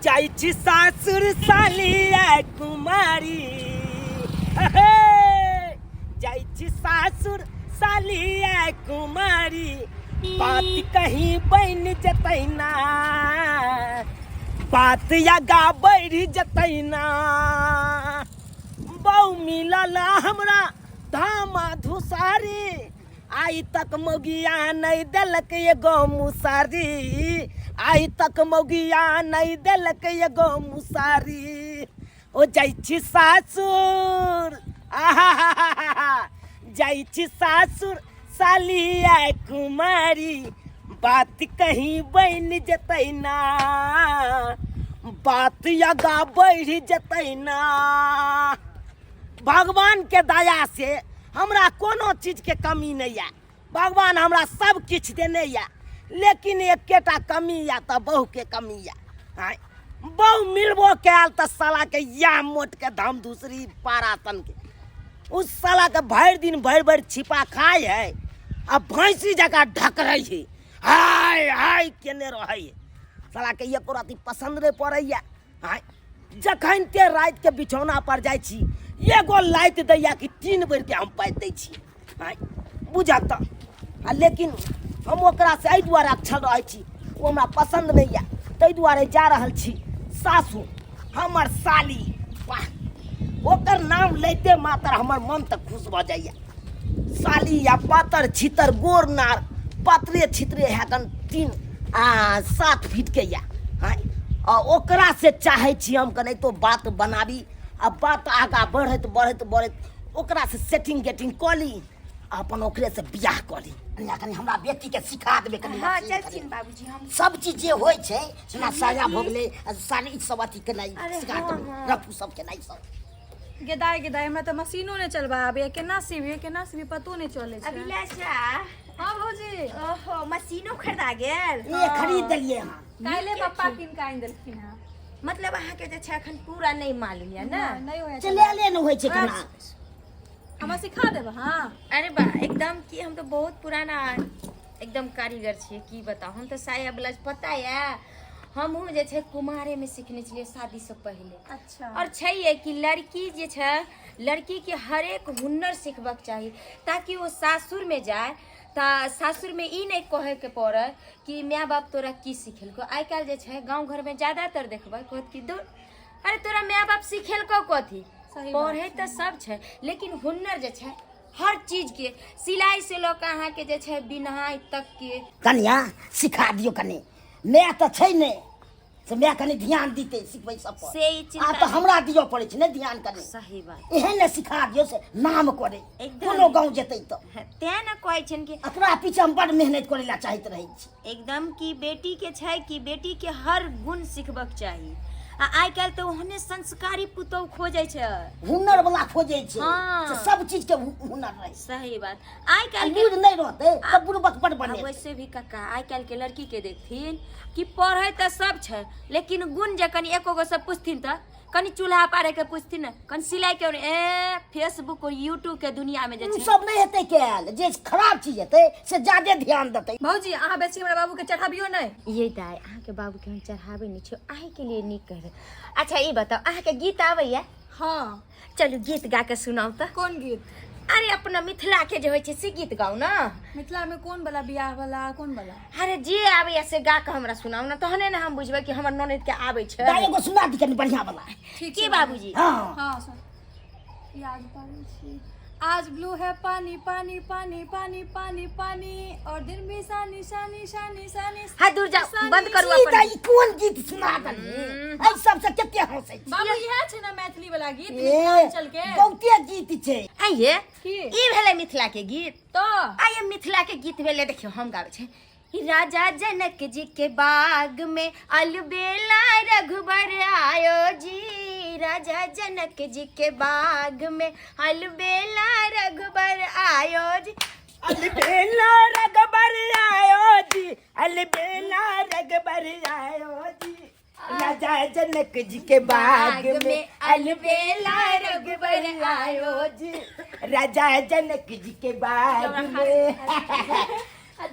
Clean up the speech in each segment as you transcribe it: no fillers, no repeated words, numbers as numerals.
जाई छी सासुर सालिया कुमारी जाई छी सासुर सालिया कुमारी बात कहीं बन जतैना बात आगा बढ़ जतैना बहु मिलल हमरा धामा धुसारी आई तक मौगिया नहीं दिलक एगो मुसारी आई तक मौगिया नहीं दिलक एगो मुसारी ओ जाइ छी सासुर जाइ छी सासुर सालिया कुमारी बात कहीं बन जतैना बात आगा बढ़ जतैना भगवान के दया से हमरा कोनो चीज के कमी नहीं है भगवान हमरा सब किछ देने है लेकिन एकेटा कमी है तो बहू के कमी है बहू मिलबो कैल तो साला के या मोट के धम दूसरी पारातन के उस साला के भर दिन भर छिपा खाए है अब भैंसी जगह ढक रही है हाय हाय केने रहे साला के एको राती पसंद नहीं पड़े जखन ते रात के बिछौना पर जाय छी एगो लाइट दैया कि 3 बेर के हम पाइ दै छी बुझत लेकिन हम ओकरा से एहि दुआरे अक्षर रहे छी ओ हमरा पसंद नहीं है ताहि दुआरे जा रहल छी सासू हमर साली वाह ओकर नाम लेते मात्र हमर मन तक खुश भ जाइए साली या पातर छितर गोर नार पातरे छितरे हैकन 7 फीट के या ओकरा से चाहे छी हम कने तो बात बनाबी अब बात आगा बढ़त ओकरा से सेटिंग गेटिंग क ली अपन ओकरे से बियाह क ली कनी हमरा बेटी के सिखा देबे कनी हां चलथिन बाबूजी हम सब चीज जे होय छै ना साया भोगले साली सब अथी के नहीं सिखा देबे रफू सब के नहीं सब गेदाय हमरा तो मशीनो ने चलबाबे केना सीबी पतो नहीं चले छै अभिलाषा हां भौजी ओहो मशीनो खरीदा गेल ये खरीद देलिए हां काइले पापा किन का आइन देलखिन हां मतलब अहाँ के जे छै अखन पूरा नहीं मालूम है ना नहीं होय चले ले न होय छै केना हम सिखा देब हां अरे बा एकदम कि हम तो बहुत पुराना एकदम कारीगर छियै की बताऊं हम तो साया ब्लाउज पता है हमहू जे छै कुमारे में सीखने छलिए शादी से पहले अच्छा और छै कि लड़की जे छै लड़की के हर एक हुनर सीखबाक चाहिए ताकि वो सासुर में जाए ता सासुर में ई नहीं कहे के पड़े कि माँ बाप तोरा की सिखेलको आई काल जे छै गांव घर में ज्यादातर देखबै कहत कि दूर अरे तोरा माँ बाप सिखेलको कथी पढ़े तो सब छै लेकिन हुनर जे छै हर चीज के सिलाई से लोग अहाँ के जे छै बिनहाई तक के कनिया सिखा दियो कनी मैं तो छै ने से मैं कनी ध्यान दीते सिखबै सब पर से ई आ तो हमरा दियो पड़े छै ने ध्यान कनी सही बात एहन ने सिखा दियो से नाम करे एकदम। कोनो गांव जेतै तो तें न कहै छन कि एकरा पीछे हम बड़ मेहनत करे ला चाहत रही छी एकदम कि बेटी के छै कि बेटी के हर गुण सिखबाक चाही आ आई काल तो ओहने संस्कारी पुतौ खोजै छै हुनर वाला खोजे छै हाँ। से सब चीज के हुनर रहे सही बात आई काल के लूज नहीं रहते तब बुड़बक बड़ बने वैसे भी काका आई काल के लड़की के देखथिन कि पढ़े तो सब छै लेकिन गुण जे कनी एको गो सब पूछथिन त कनी चूल्हा पारे के पूछथिन कनी सिलाई के फेसबुक और यूट्यूब के दुनिया में जे उ छै सब नहीं हेतै कैल जे खराब चीज हेतै से ज्यादा ध्यान देतै भौजी अहाँ बेसी हमरा बाबू के चढ़ाबियो नहीं ये दाय अहाँ के बाबू के हम चढ़ावे नहीं छै आही के लिए नीक कह रहे अच्छा ई बताओ अहाँ के गीत आबैया हां चलू गीत गा के सुनाओ त कौन गीत अरे अपना मिथिला के जे होय छै से गीत गाओ ना मिथिला में कौन वाला बियाह वाला कौन वाला अरे जे आबैया से गा के हमरा सुनाओ ना तहने ना हम बुझबै कि हमर ननद के आबै छै दाई एगो सुना दी कनी बढ़िया वाला ठीक की बाबूजी हां हां सर याद पानी छी आज ब्लू है पानी पानी पानी पानी पानी पानी और दिन भी सानी सानी सानी सानी हाथ दूर जाओ बंद करू ई अपन दाई कोन गीत सुना दनी एहि सब से कते हंसै छी बाबू इहे छै ना मैथिली वाला गीत ए, मिथिलांचल के बहुते गीत छै आइए की ई भेलै मिथिला के गीत तो आइए मिथिला के गीत भेलै देखियो हम गाबै छै राजा जनक जी के बाग में अलबेला रघुबर आयो जी राजा जनक जी के बाग में अलबेला रघुबर आयो जी अलबेला रघुबर आयो जी अलबेला रघुबर आयो जी राजा जनक जी के बाग में अलबेला रघुबर आयो जी राजा जनक जी के बाग में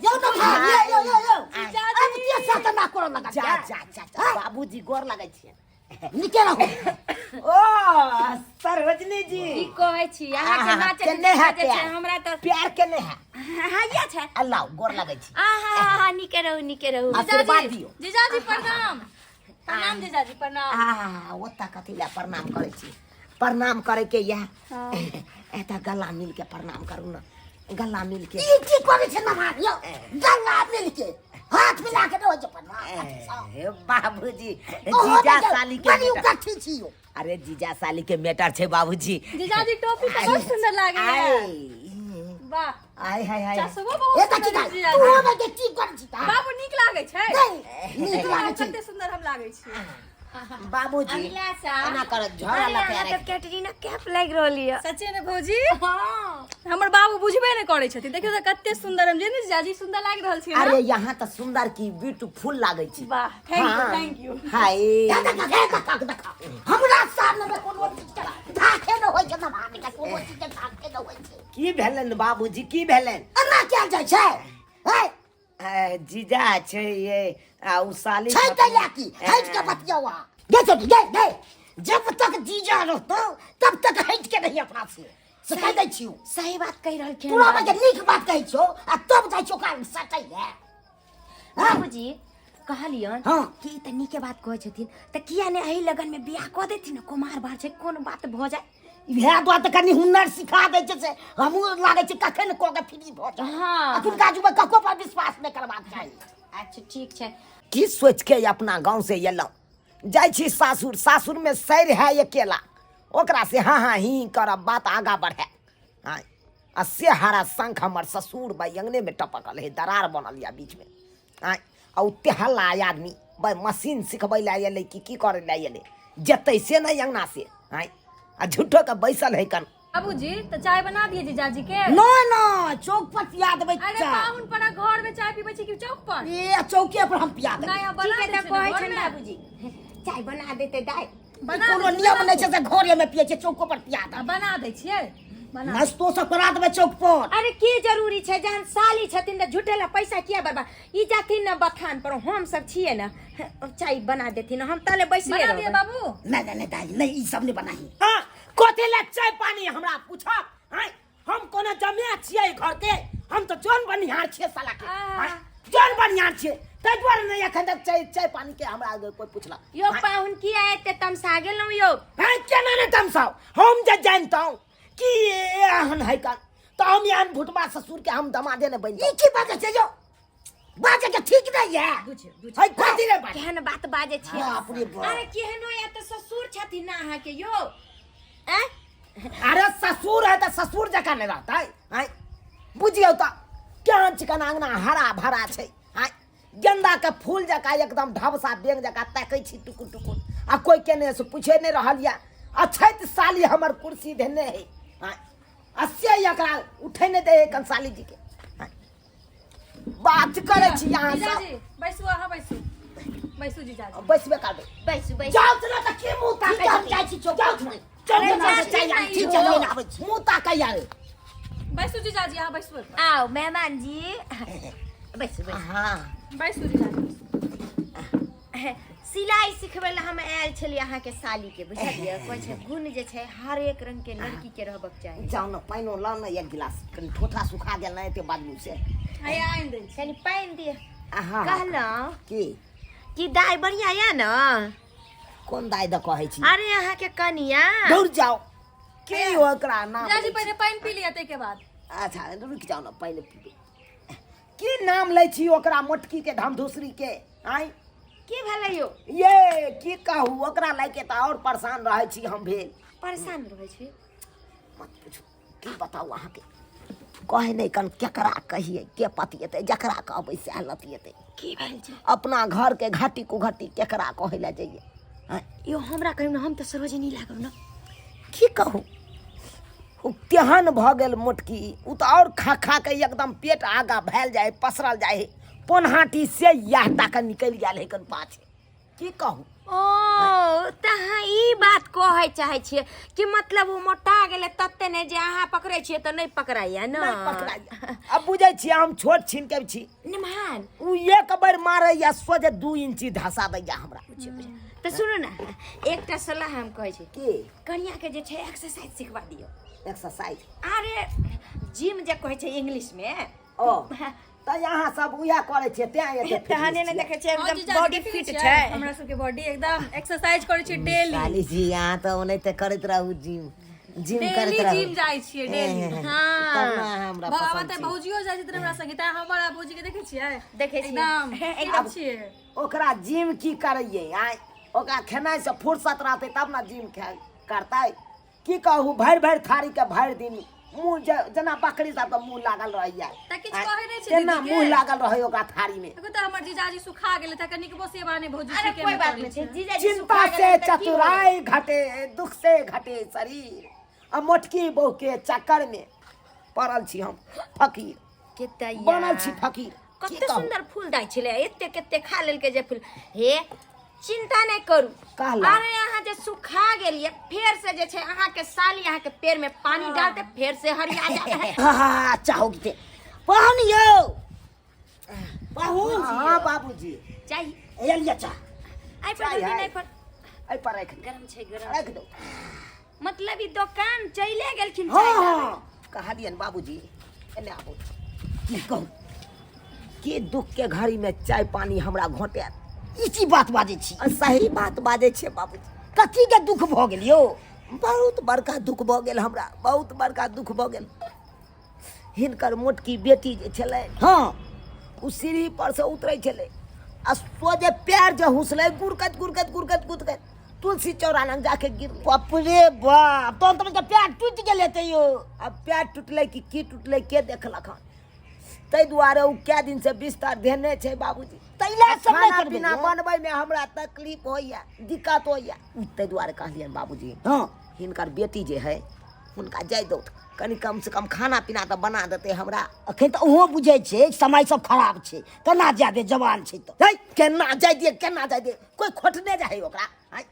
यो तो यो जीजाजी। अब के साथ ना करो लगा जा जा जा जा बाबूजी गोर लगै छियै निके रहो ओ सरोजनी जी की कहै छी अहाँ के नाच केने है जे छै हमरा त प्यार केने है हैया छै अल्लाह गोर लगै छी आहा निके रहू आशीर्वाद दियो जीजाजी प्रणाम प्रणाम जीजाजी प्रणाम ओता कथी ला प्रणाम करै छी प्रणाम करे के या एता गला मिल के प्रणाम करू ना गला मिल के ई की करे छै ना यो गला मिल के हाथ मिला के दो जे पन्ना बाबूजी जीजा साली के बड़ी बेटा। कथी छियो अरे जीजा साली के मैटर छे बाबूजी जीजाजी टोपी तो बहुत सुंदर लागे वाह आय हाय हाय चासबो ए बहुत कथी सुंदर का जीजाजी तू में के की कर छी ता बाबू नीक लागे छै नहीं नीक लागे छै कते सुंदर हम लागे छी बाबूजी अभिलाषा एना कर झोरा अरे लगा अहाँ रे त कैटरीना कैफ लाग रहल य सच्चे ने भौजी हमर बाबू बुझबे ने करे छथिन देखियो त कते सुंदर हम जे ने जीजाजी सुंदर लाग रहल छी अरे यहाँ तो सुंदर की ब्यूटीफुल लागै छी वाह थैंक यू हाय हमरा सामने में कोनो चीज का धाके न होय छै ना भाग के कोनो चीज के धाके न होय छै की भेलन बाबूजी की भेलन अन्ना क्या जाय छै हे जीजा छै ये उ साली छै त लाकी हट के बतियावा दे छोटी दे जब तक जीजा रहतो तब तक हट के नहीं अपना से सिखा दै छियो सही बात कहि रहल छी पूरा में नीक बात कहै छो आ तब जाय छो कान सटै है बाबूजी कहलियन हाँ। कि त नीके बात कहै छथिन त किया ने एही लगन में बियाह क देथिन कुमार बार छै कोन बात भ जाय इहे बात कनी हुनर सिखा दै छै से हमहू लागे छै कखन को के फ्री भ जाय हाँ। अपन काजू में कको पर विश्वास नहीं करबाक चाही अच्छा ठीक छै की सोच के अपना गांव से एलौ जाय छी सासुर सासुर में सैर है अकेला ओकरा से हाँ हाँ ही करब बात आगा बढ़े हाँ आ से हरा शंख हमर ससुर भाई अंगने में टपकल है दरार बनल या बीच में हाँ आ उते हल्ला आदमी भाई मशीन सिखबै ला एलै की करे ला एलै जतै से नहीं अंगना से हाँ आ झूठो के बैसल है कन बाबूजी तो चाय बना दिए जीजाजी के नो नो चौक पर पिया देबै अरे चाय पाहुन पना घर में चाय पीबै छी कि चौक पर ए चौके पर हम पिया देबै नहीं हम ठीक बना है दै त छी कहै घर छन में। बाबूजी चाय बना देते दाय बना कोनो दै छी नियम बाबू। नहीं छै से घरे में पिए छै चौको पर पिया आ, दे बना दै छियै बना नाश्तो सब करा देबै चौक पर अरे की जरूरी छै जहन साली छथिन त झूठे ला पैसा किया बर्बाद ई जाथिन न बथान पर हम सब छिए न चाय बना देथिन हम तले बैसले बना दिए रहबै बाबू नहीं दाई नहीं ई सब नहीं बनाही हाँ कोथे ले चाय पानी हमरा पूछब हाँ हम कोनो जमिया छियै घर के हम तो जोन बनिहार छियै साला के हाँ, जोन बनिहार छियै तै दुआरे नहीं एखन तक चाय पानी के हमरा आगे कोई पूछला यो पाहुन किया एते तमसा गेलौ यो हाँ केना ने तमसाओ हम जे जानतौ कि एहन है कन तो हम यान भुटबा ससुर के हम दमादे ने बन ई की बात छै जो बाजे के ठीक नहीं है है कथी रे बात केहन बात बाजे छियै बाप रे बाप अरे केहनो या त ससुर छथिन ना अहाँ के यो ए अरे ससुर है तो ससुर जका नहीं रहता है बुझियो तो क्या चिकन आंगना हरा भरा छै हाँ गेंदा के फूल जका एकदम ढबसा बेंग जका ताकै छी टुकुर टुकुर आ कोई केने से पूछे नहीं रहल या अछैत साली हमर कुर्सी देने है हाँ असे एकरा उठे नहीं दे कन साली जी के हाँ? बात करे छी यहाँ से जीजाजी बैसू अहाँ बैसू बैसू जीजाजी बैसबे करबे बैसू बैसू जाओ ना त के मुंह ताकै हम छी जाइ छी चौक जाओ पर चल अरे ना जाती चाहिए नहीं ठीक हो। चल आबै छी मुंह ताकै यार बैसू जीजाजी अहाँ बैसू आओ मेहमान जी बैसू बैसू हाँ बैसू जीजाजी सिलाई सिखबै ला हम आयल छलियै अहाँ के साली के बुझलियै कहै छै गुण जे छै हर एक रंग के लड़की के रहबक चाही जाओ ना पाइनो ला ना एक गिलास कनी ठोठा सुखा गेल ना एते बादलू से हैया आइन दै छी कनी पानि दिय आहा कहलौं की कि दाय बढ़िया या न कोन दाय द कहै छी अरे अहाँ के कनिया दौड़ जाओ के ओकरा नाम जीजाजी लै छी? पहले पानि पी लिया ताहि के बाद अच्छा रुक जाओ ना पहले पीबे की नाम लै छी ओकरा मोटकी के धमधुसरी के आई की भेलै यो ये की कहू ओकरा लाग के त और परेशान रहै छी हम भेल परेशान रहै छी मत पूछू की बताऊ अहाँ के कहे नहीं कन केकरा कहिए के पतिएते जकरा कहबै से लतिएते की भेल छै अपना घर के घाटी कुघटी केकरा कहे ला जाइए हाँ? यो हमरा कहियो न हम त सरोजिनी लागब न की कहू उ तेहन भ गेल मोटकी उ त और खा खा के एकदम पेट आगा भैल जाए पसरल जाए पोनहाटी से याहटा के निकल गेल है कन पाछे की कहू ओ तहाँ ई बात कहे चाहे छियै कि मतलब वो मोटा गेले तत्ते ने जे अहाँ पकड़े छियै तो नहीं पकड़ाइया ना नहीं पकड़ाइया। अब बुझे छियै हम छोट छीन के छी निमान उ एक बार मारे या सोझे 2 इंची धसा दैया हमरा। तो सुनो ना एकटा सलाह हम कहै छी के कनिया के जे छै एक्सरसाइज सिखवा दियो। एक्सरसाइज अरे जिम जे कहै छै इंग्लिश में ओ त यहाँ सब उया करे छै ते एते तहने ने देखे छै हाँ, एकदम जीजाजी बॉडी देखै फिट छियै, छै हमरा सबके बॉडी एकदम एक्सरसाइज करै छी डेली। साली जी यहाँ तो ओनैते करैत रहू जिम करैत डेली रहू। जिम जाइ छियै डेली। हाँ करना हमरा बाबा पसंद त छै। भौजियो जाइ छै हमरा संगे त हमर भौजी के देखै छियै देखे छियै एकदम एकदम छियै। ओकरा जिम की करैये आय ओकरा खेनाइ से फुर्सत रहतै तब ना जिम करतै। की कहू भरि भरि थारी के भरि दिन मुंह जना बकरी सब के मुंह लागल रहैया त किछ कहै नै छै केना दीदी के। मुंह लागल रहै ओकरा थारी में। देखो त हमर जीजाजी सुखा गेले त कनिक बसेबा नै भौजी अरे के कोई बात नहीं छै जीजा जी चिंता सुखा से गेलै त की चतुराई घटे दुख से घटे शरीर। अब मोटकी बहू के चक्कर में पड़ल छी हम फकीर केते बनल छी फकीर। की कते कहू? सुंदर फूल दै छले एते केते खा लेल के जे फूल हे चिंता नहीं करू। कहला। अरे यहाँ जे सुखा गेलिए फेर से जे छै अहाँ के साली अहाँ के पेड़ में पानी डालते फेर से हरिया जाए। हाँ चाहो के पाहुन यौ पाहुन हाँ बाबूजी चाहिए एलिया चा आई पर चाय जल्दी है। नहीं पर आई पर रख गरम छै गरम रख दो। मतलब ई दुकान चले गेलखिन हाँ चाय लाबे। हाँ कहलियन बाबूजी एने आबो की कहू के दुख के घड़ी में चाय पानी हमरा घोटे इसी बात बाजे छी। सही बात बाजे छे बाबूजी। कथी के दुख भ गेल यो? बहुत बड़का दुख भ गेल हमरा बहुत बड़का दुख भ गेल। हिनकर मोटकी बेटी जे छलै हाँ उ सीढ़ी पर से उतरै छलै आ सोझे पैर जे हुसलै गुरकत गुरकत गुरकत गुरकत तुलसी चौरा लग जाके गिर। बाप रे बाप तो के पैर टूट गेल हेतै यो। अब पैर टूटलै कि की टूटलै के देखलक हन तै दुआरे उ कै दिन से बिस्तर देने छै बाबूजी। तैला सब खाना पीना बनबै में हमरा तकलीफ होइया दिक्कत होइया तै दुआरे कहलियन बाबूजी हाँ हिनकर बेटी जे है हुनका जाय दो कनी कम से कम खाना पीना तो बना देते हमरा। अखन तो ओहो बुझै छै समय सब खराब छै केना जाय दे जवान छै तो हे केना जाय दे कोई खोटने जाय ओकरा आय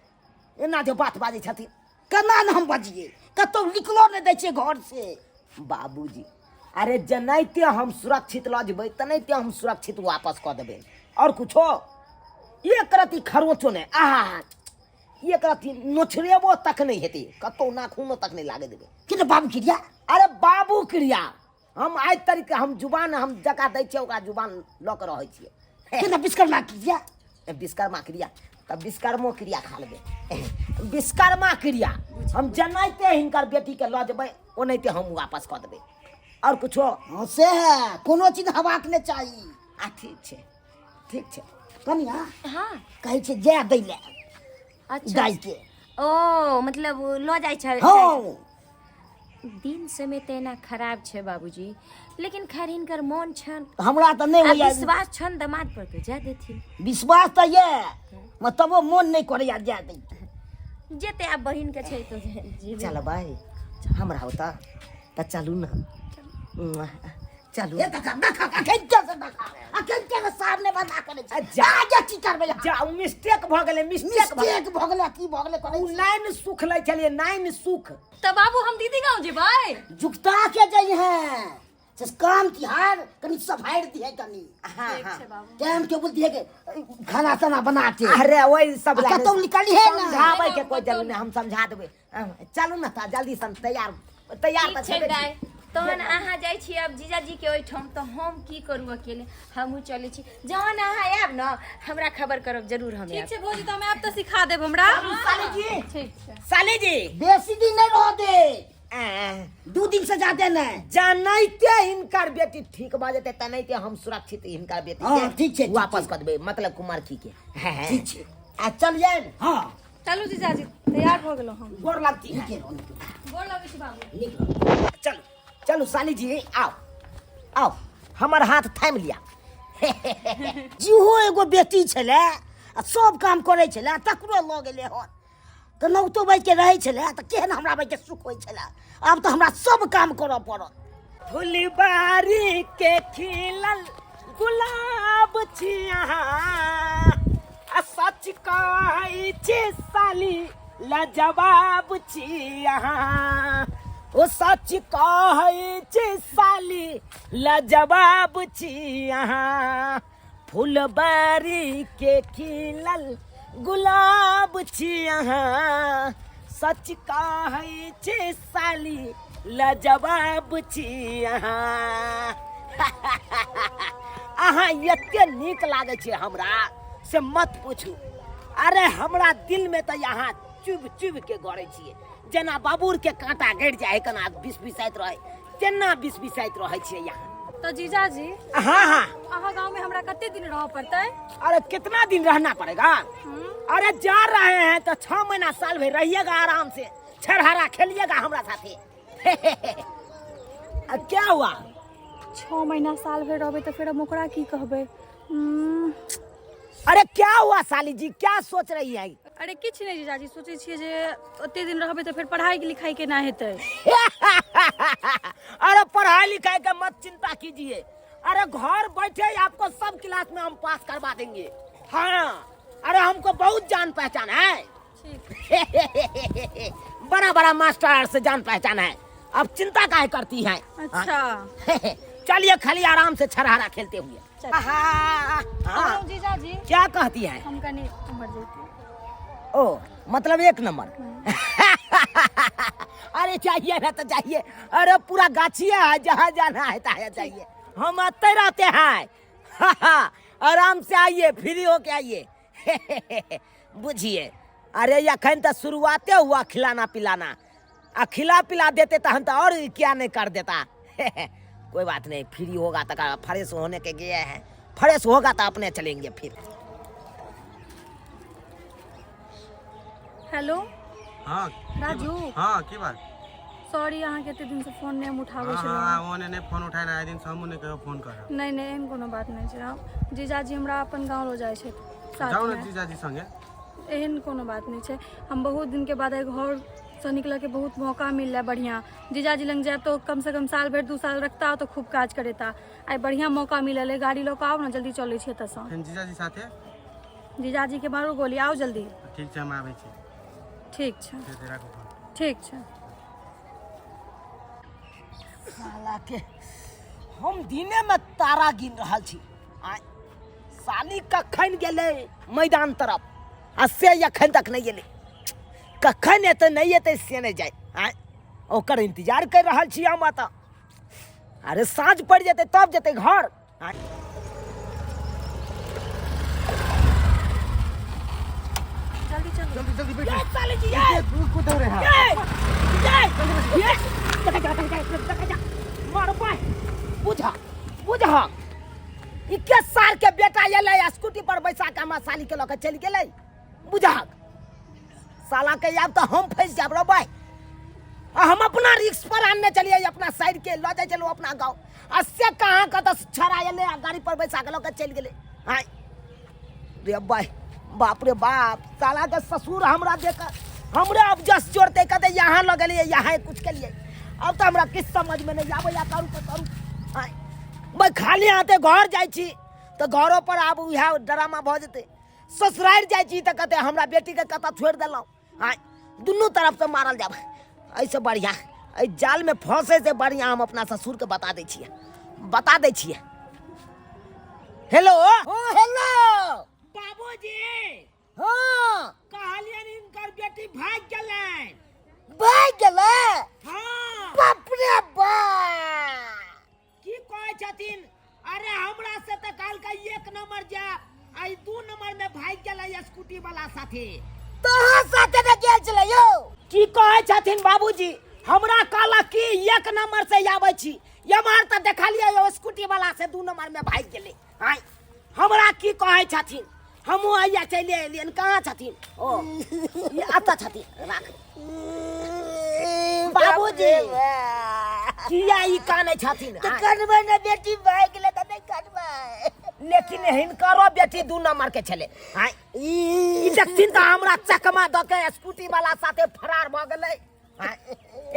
एना जे बात बाजै छथिन केना न हम बजिए कतौ निकलो नै दै छै घर से बाबूजी। अरे जनाइते हम सुरक्षित ल जेबै तनाइते हम सुरक्षित वापस कऽ देबै और कुछो एक रति खरोचो नै आहा एक रति नोचरेबो तक नहीं हेतै कतौ नाखूनो तक नहीं लागे देबै। कि बाबू क्रिया अरे बाबू क्रिया हम आज तरीके हम जुबान हम जका दै छियै ओकरा जुबान लऽ के रहै छियै। कि विश्वकर्मा क्रिया विश्वकर्मा क्रिया तब विश्वकर्मो क्रिया खा लेबै। विश्वकर्मा क्रिया हम जनाइते हिनकर बेटी के लऽ जेबै ओनाहिते हम वापस कऽ देबै और कुछो से है कोनो चीज हवाक नहीं चाहिए। आ ठीक छै कनिया हाँ कहै छै जाय दै ले अच्छा गाय के ओ मतलब लो जाय छै हाँ दिन समय ते एना खराब छै बाबूजी लेकिन खैर हिनकर मोन छन हमरा तो नहीं आ होइया विश्वास छन दामाद पर तो जा देथिन विश्वास तो ये मतलब वो मन नहीं करैया जाय दै जेते आब बहिन के छै तो जीवे। चल भाई हमरा होता तो चलू ना चलू के सामने बंदा करे छै जा की करबै जाऊ मिस्टेक भ गेलै मिस्टेक भ गेलै की भ गेलै कहू लाइन सुख लै छलिए नाइन सुख त बाबू हम दीदी गांव जेबै जुगता के जई है जिस काम की हार कनी सफाई दी है कनी हां हां टाइम टेबल दिए के खाना साना बना के अरे वही सब कतौ निकली है ना समझाबै के कोई जरूरत नहीं हम समझा देबै चलू ना ता जल्दी सन तैयार ठीक छै दाय तहन अहाँ जाइ छी अब जीजाजी के ओइठम तो हम की करू अकेले हमहू चलै छी जहन अहाँ आयब न हमरा खबर करब जरूर हम ठीक आयब। छै भौजी त हम आब त सिखा देब हमरा। साली जी ठीक छै साली जी बेसी दिन नहीं रह दे 2 दिन से ज्यादा नहीं जानैते हिनकर बेटी ठीक भ जेते तनैते हम सुरक्षित हिनकर बेटी के ठीक छै वापस कर देबै मतलब कुमार की के ठीक छै आ चल जाए हां चलू जीजाजी तैयार भ गेलौ हम। गोर लगती है गोर लगै छी बाबू। निकलो चलो चलो साली जी आओ आओ हमर हाथ थाम लिया जीहो एगो बेटी छले आ सब काम करे छले तकरो ल गेले हन त नौतो बाई के रहे छले त केहन हमरा बाई के सुख होय छले अब तो हमरा सब काम करऽ पड़त। फुलबारी के खिलल गुलाब छिया आ सच कहै छी साली लाजवाब छी अहाँ ओ सच कहै छी साली लाजवाब छी अहाँ फुलबारी के खिलल गुलाब छी अहाँ सच कहै छी साली लाजवाब छी अहाँ अहाँ एते नीक लागे छै हमरा से मत पूछू अरे हमरा दिल में तो यहाँ चुभ चुभ के गड़े छियै जेना बाबूर के कांटा गड़ जाए केना बिस बिसाइत रहे तेना बिस बिसाइत रहे छियै यहाँ तो जीजाजी हाँ हाँ अहाँ गांव में हमरा कते दिन रह पड़तै? अरे कितना दिन रहना पड़ेगा अरे जा रहे हैं तो 6 महीना साल भर रहिएगा आराम से छरहरा खेलिएगा हमरा साथे क्या हुआ 6 महीना साल भर रहबै तो फिर हम ओकरा की कहबै? अरे क्या हुआ साली जी क्या सोच रही है अरे किछ नहीं जीजाजी सोचे छियै जे ओते दिन रहबै तो फिर पढ़ाई लिखाई केना हेतै? अरे पढ़ाई लिखाई का मत चिंता कीजिए अरे घर बैठे आपको सब क्लास में हम पास करवा देंगे हाँ अरे हमको बहुत जान पहचान है बड़ा बड़ा मास्टर से जान पहचान है अब चिंता काहे करती है? अच्छा चलिए खाली आराम से छरहरा खेलते हुए हाँ जीजाजी क्या कहती है? हम कने उम्र जेती ओ मतलब 1 नंबर अरे चाहिए ना तो चाहिए अरे पूरा गाछिया है जहाँ जाना है तहाँ चाहिए हम आते रहते हैं आराम से आइए फ्री होके आइए बुझिए अरे अखन तो शुरुआते हुआ खिलाना पिलाना खिला पिला देते तो हम तो और क्या नहीं कर देता कोई बात नहीं फ्री होगा तो फ्रेश होने के गए हैं फ्रेश होगा तो अपने चलेंगे फिर हेलो हाँ राजू हाँ की बात सॉरी अहाँ के दिन से फोन नहीं उठाबै हाँ छलहुँ हाँ ओने नहीं फोन उठाए ना दिन से हमहूँ नहीं कहियो फोन कर नहीं नहीं एहन कोनो बात नहीं छै जीजाजी हमरा अपन गाँव लो जाइ छै जाओ ना साथ में जीजाजी संगे एहन कोनो बात नहीं छै हम बहुत दिन के बाद घर से निकल के बहुत मौका मिल रहा बढ़िया जीजाजी लग जाए तो कम से कम साल भर 2 साल रखता तो खूब काज करेता आई बढ़िया मौका मिलल है गाड़ी लोग आओ ना जल्दी चले छे तसा फिर जीजाजी साथे जीजाजी के मारो गोली आओ जल्दी ठीक छै हम आबै छी ठीक छै फिर राखू फोन ठीक छै साला के हम दिने में तारा गिन रहल छी साली कखन गेले मैदान तरफ आ से अखन तक नहीं गेले कखन एते नहीं एते से नहीं जाए ओकर इंतजार कर रहल छी हम त अरे साँझ पड़ जेते तब जेते घर जल्दी चलो जल्दी जल्दी बैठ ये साली जी ये कूद रहे हैं मारो पाए बुझा बुझा इक्के साल के बेटा ये स्कूटी पर बैसा के हमरा साली के लके चल गेले बुझा साला के अब तो हम फंस जाब रो भाई हम अपना रिक्स पर आने चलिए अपना साइड के लो जाए चलो अपना गांव से कहाँ का तो छड़ा ले गाड़ी पर बैसा के लके चल गेले हां रे भाई बाप रे बाप साला के ससुर हमरा देकर हमरे अब जस जोड़ते कहते यहाँ लगलिए यहाँ कुछ के लिए अब तो हमरा किस समझ में नहीं आवे या करू तो करू मैं खाली आते घर जाई छी तो घरों पर आब यह ड्रामा भ जते ससुराल जाई छी तो कहते हमरा बेटी के कता छोड़ देलौ दुनू तरफ से मारल जाब ऐसे बढ़िया जाल में फंसे से बढ़िया हम अपना ससुर के बता दे छिए हेलो हेलो बाबूजी हाँ कहलियन इनकर बेटी भाग गेलै हाँ बाप रे बाप की कहै छथिन अरे हमरा से त काल का 1 नंबर जा आई 2 नंबर में भाग गेलै स्कूटी वाला साथे तोहा साथे न गेल छलै यौ की कहै छथिन बाबूजी हमरा कहला की 1 नंबर से आबै छी यमार त देखलिए यो स्कूटी वाला से 2 नंबर में भाग गेलै हां हमरा की कहै छथिन हमू आइया चले एलियन कहाँ छथिन ओ ये आता छथिन राख बाबूजी किया ई काने छथिन त कनबे न बेटी भाग गेलै त नहीं कनबे लेकिन हिनकरो बेटी 2 नंबर के छले हां ई देखथिन त हमरा चकमा द के स्कूटी वाला साथे फरार भ गेलै हां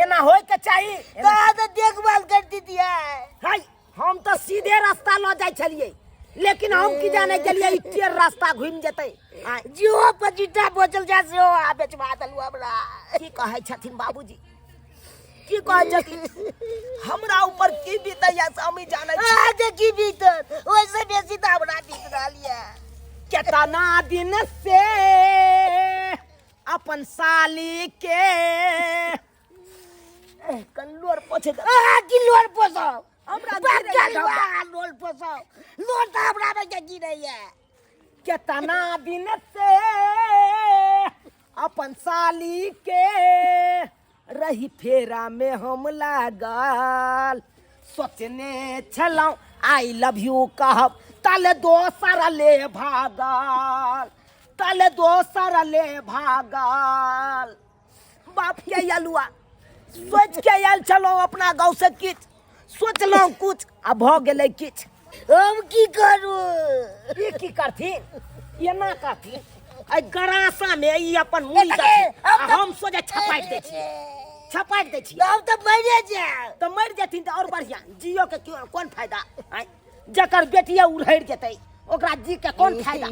एना होय के चाहिए कहाँ त देखभाल करती दिया हाय हम तो सीधे रास्ता ल जाय छलिए लेकिन हम की जाने गेलिए ई टेढ़ रास्ता घुम जेतै जो पचीटा बोचल जा से आ बेचवा दलु हमरा। की कहै छथिन बाबूजी की कहै छथिन हमरा ऊपर की बीतैया से हम ही जानै छी। आज की बीतत ओइसे बेसी त हमरा बीत रहल ये। केतना दिन से अपन साली के कल्लोर पोछे की लोर पोसो हमरा बकलवा लोर पोसो लोर त हमरा में की नहीं है। केतना दिन से अपन साली के रही फेरा में हम लागल सोचने छलौं आई लव यू कहब ताले दोसर ले भागल ताले दोसर ले भागल बाप के यलुआ सोच के आयल चलो अपना गाँव से किछ सोचलौं कुछ आ भ गेलै किछ। हम की करू ये की करथिन एना करथिन आई गरासा में ई अपन मुड़ी हम सोचे छपाइ दै छी छपाइ दै छी हम त मरे जाए तो मर जेथिन तो और बढ़िया जियो के कोन फायदा आय जकर बेटिया उड़हर जेतै ओकरा जी के कोन फायदा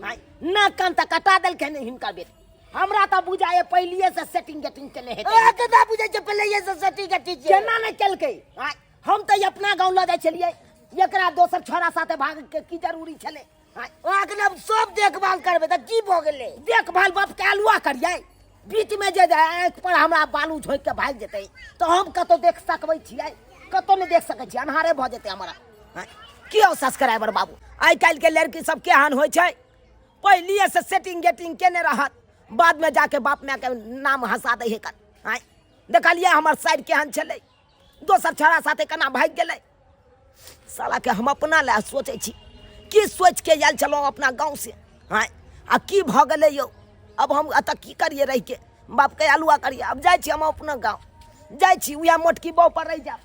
आय ना कान त कटा देलकै ने हिनका बेटी हमरा त बुझाए पहिलिए से सेटिंग गेटिंग केने हेतै। आ कदा बुझै छै पहिले ये से सटी गटी छै केना नै केलकै आय हम त अपना गाँव ल जाय छलियै एकरा दोसर छोरा साथे भाग के की जरूरी छलै आय आखिर हम सब देखभाल करबे त की भ गेलै। देखभाल बाप के अलुआ करिए बीच में जे आँख पर हमरा बालू झोंक के भाग जेतै तो हम कतो देख सकबै छियै कतो नहीं देख सकै छी अन्हारे भ जेतै हमरा आय की हो सब्सक्राइबर बाबू आइ काल्हि के लड़की सब केहन होइ छै पहिलिए से सेटिंग गेटिंग केने रहत बाद में जाके बाप माय के नाम हंसा दै है कर आय देखलिए हमर साइड केहन छलै दोसर छोरा साथे केना भाग गेलै साला के हम अपना ले सोचै छी की सोच के आयल छलौं अपना गाँव से आय आ की भ गेलै यौ अब हम अतः की करिए रह के बाप के अलुआ करिए अब जाइ छी हम अपना गाँव जाइ छी उएह मोटकी बाव पर रह जाब।